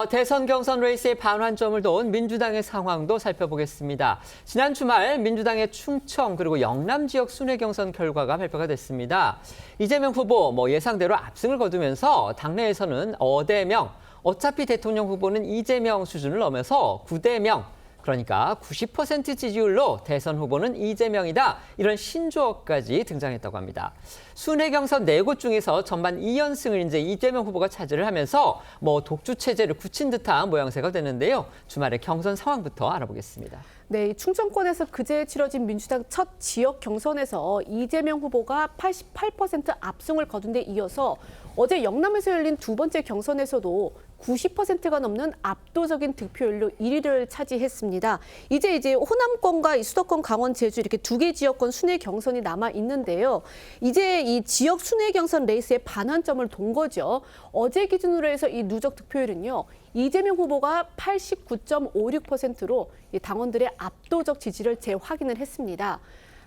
대선 경선 레이스의 반환점을 돈 민주당의 상황도 살펴보겠습니다. 지난 주말 민주당의 충청 그리고 영남 지역 순회 경선 결과가 발표가 됐습니다. 이재명 후보 예상대로 압승을 거두면서 당내에서는 어대명, 어차피 대통령 후보는 이재명 수준을 넘어서 9대명, 그러니까 90% 지지율로 대선 후보는 이재명이다. 이런 신조어까지 등장했다고 합니다. 순회 경선 4곳 중에서 전반 2연승을 이제 이재명 후보가 차지를 하면서 독주 체제를 굳힌 듯한 모양새가 되는데요. 주말의 경선 상황부터 알아보겠습니다. 네, 충청권에서 그제 치러진 민주당 첫 지역 경선에서 이재명 후보가 88% 압승을 거둔 데 이어서 어제 영남에서 열린 두 번째 경선에서도 90%가 넘는 압도적인 득표율로 1위를 차지했습니다. 이제 호남권과 수도권, 강원, 제주 이렇게 두 개 지역권 순회 경선이 남아 있는데요. 이제 이 지역 순회 경선 레이스의 반환점을 돈 거죠. 어제 기준으로 해서 이 누적 득표율은요. 이재명 후보가 89.56%로 당원들의 압도적 지지를 재확인을 했습니다.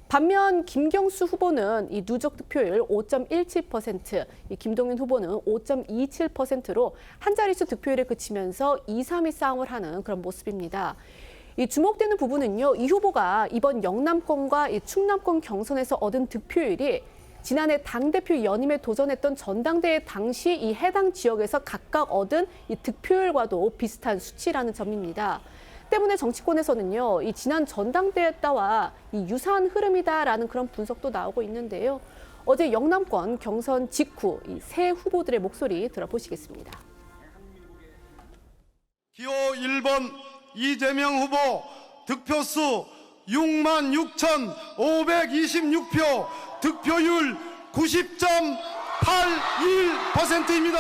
반면 김경수 후보는 이 누적 득표율 5.17%, 김동연 후보는 5.27%로 한 자릿수 득표율에 그치면서 2, 3위 싸움을 하는 그런 모습입니다. 이 주목되는 부분은요, 이 후보가 이번 영남권과 이 충남권 경선에서 얻은 득표율이 지난해 당대표 연임에 도전했던 전당대회 당시 이 해당 지역에서 각각 얻은 이 득표율과도 비슷한 수치라는 점입니다. 때문에 정치권에서는요, 이 지난 전당대회 때와 이 유사한 흐름이다라는 그런 분석도 나오고 있는데요. 어제 영남권 경선 직후 이 세 후보들의 목소리 들어보시겠습니다. 기호 1번 이재명 후보 득표수 66,526표, 득표율 90.81%입니다.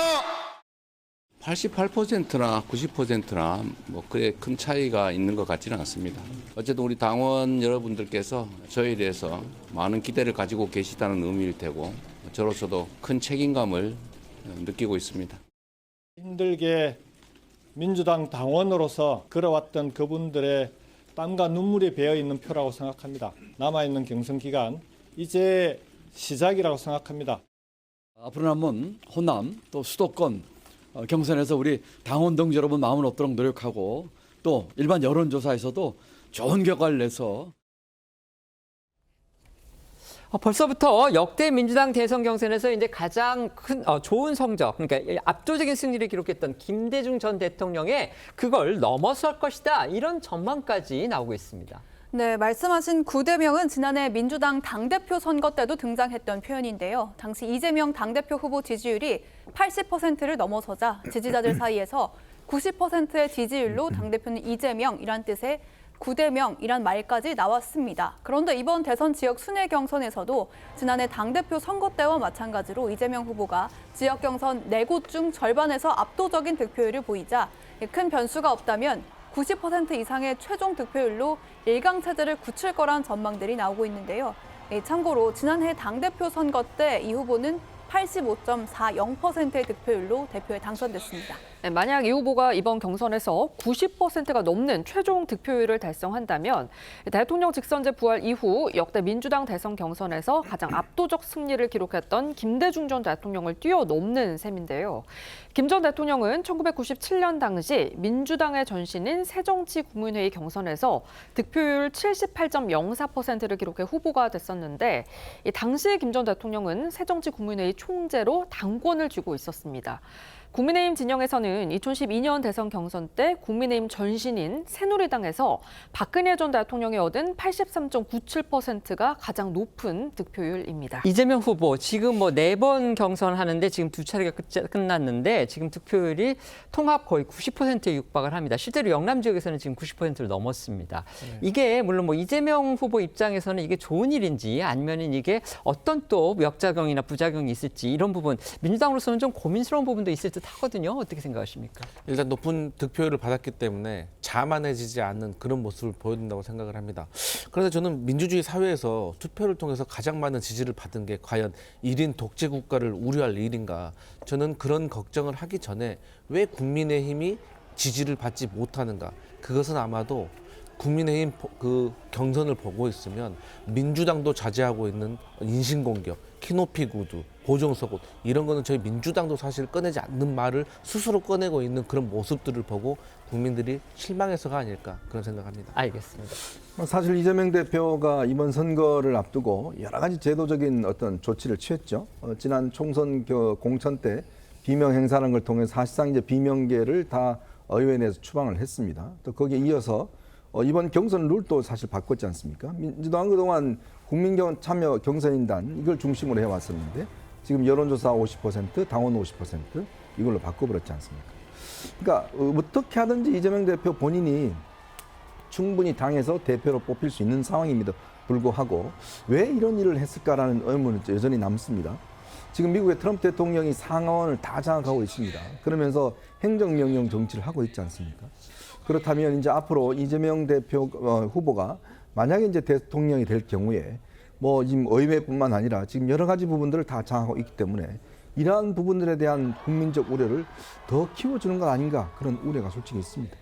88%나 90%나 그래 큰 차이가 있는 것 같지는 않습니다. 어쨌든 우리 당원 여러분들께서 저희에 대해서 많은 기대를 가지고 계시다는 의미일 테고 저로서도 큰 책임감을 느끼고 있습니다. 힘들게 민주당 당원으로서 걸어왔던 그분들의 땀과 눈물이 배어있는 표라고 생각합니다. 남아있는 경선 기간 이제 시작이라고 생각합니다. 앞으로 남은 호남 또 수도권 경선에서 우리 당원 동지 여러분 마음을 얻도록 노력하고 또 일반 여론조사에서도 좋은 결과를 내서 벌써부터 역대 민주당 대선 경선에서 이제 가장 좋은 성적, 그러니까 압도적인 승리를 기록했던 김대중 전 대통령의 그걸 넘어설 것이다. 이런 전망까지 나오고 있습니다. 네, 말씀하신 9대명은 지난해 민주당 당대표 선거 때도 등장했던 표현인데요. 당시 이재명 당대표 후보 지지율이 80%를 넘어서자 지지자들 사이에서 90%의 지지율로 당대표는 이재명이란 뜻의 9대명이란 말까지 나왔습니다. 그런데 이번 대선 지역 순회 경선에서도 지난해 당대표 선거 때와 마찬가지로 이재명 후보가 지역 경선 4곳 중 절반에서 압도적인 득표율을 보이자 큰 변수가 없다면 90% 이상의 최종 득표율로 일강 체제를 굳힐 거란 전망들이 나오고 있는데요. 참고로 지난해 당대표 선거 때 이 후보는 85.40%의 득표율로 대표에 당선됐습니다. 네, 만약 이 후보가 이번 경선에서 90%가 넘는 최종 득표율을 달성한다면 대통령 직선제 부활 이후 역대 민주당 대선 경선에서 가장 압도적 승리를 기록했던 김대중 전 대통령을 뛰어넘는 셈인데요. 김 전 대통령은 1997년 당시 민주당의 전신인 새정치국민회의 경선에서 득표율 78.04%를 기록해 후보가 됐었는데 당시 김 전 대통령은 새정치국민회의 총재로 당권을 쥐고 있었습니다. 국민의힘 진영에서는 2012년 대선 경선 때 국민의힘 전신인 새누리당에서 박근혜 전 대통령이 얻은 83.97%가 가장 높은 득표율입니다. 이재명 후보 지금 4번 경선하는데 지금 2차례가 끝났는데 지금 득표율이 통합 거의 90%에 육박을 합니다. 실제로 영남 지역에서는 지금 90%를 넘었습니다. 이게 물론 이재명 후보 입장에서는 이게 좋은 일인지 아니면 이게 어떤 또 역작용이나 부작용이 있을지 이런 부분 민주당으로서는 좀 고민스러운 부분도 있을 듯 하거든요. 어떻게 생각하십니까? 일단 높은 득표율을 받았기 때문에 자만해지지 않는 그런 모습을 보여준다고 생각을 합니다. 그런데 저는 민주주의 사회에서 투표를 통해서 가장 많은 지지를 받은 게 과연 1인 독재 국가를 우려할 일인가? 저는 그런 걱정을 하기 전에 왜 국민의힘이 지지를 받지 못하는가? 그것은 아마도 국민의힘 그 경선을 보고 있으면 민주당도 자제하고 있는 인신공격, 키높이 구두, 보정속옷 이런 거는 저희 민주당도 사실 꺼내지 않는 말을 스스로 꺼내고 있는 그런 모습들을 보고 국민들이 실망해서가 아닐까 그런 생각합니다. 알겠습니다. 사실 이재명 대표가 이번 선거를 앞두고 여러 가지 제도적인 어떤 조치를 취했죠. 지난 총선 공천 때 비명 행사라는 걸 통해서 사실상 이제 비명계를 다 의회 내에서 추방을 했습니다. 또 거기에 이어서 이번 경선 룰도 사실 바꿨지 않습니까? 민주당은 그동안 국민경 참여 경선인단 이걸 중심으로 해왔었는데 지금 여론조사 50%, 당원 50% 이걸로 바꿔버렸지 않습니까? 그러니까 어떻게 하든지 이재명 대표 본인이 충분히 당에서 대표로 뽑힐 수 있는 상황임에도 불구하고 왜 이런 일을 했을까라는 의문은 여전히 남습니다. 지금 미국의 트럼프 대통령이 상하원을 다 장악하고 있습니다. 그러면서 행정명령 정치를 하고 있지 않습니까? 그렇다면 이제 앞으로 이재명 대표 후보가 만약에 이제 대통령이 될 경우에 뭐 지금 의회뿐만 아니라 지금 여러 가지 부분들을 다 장악하고 있기 때문에 이러한 부분들에 대한 국민적 우려를 더 키워주는 것 아닌가 그런 우려가 솔직히 있습니다.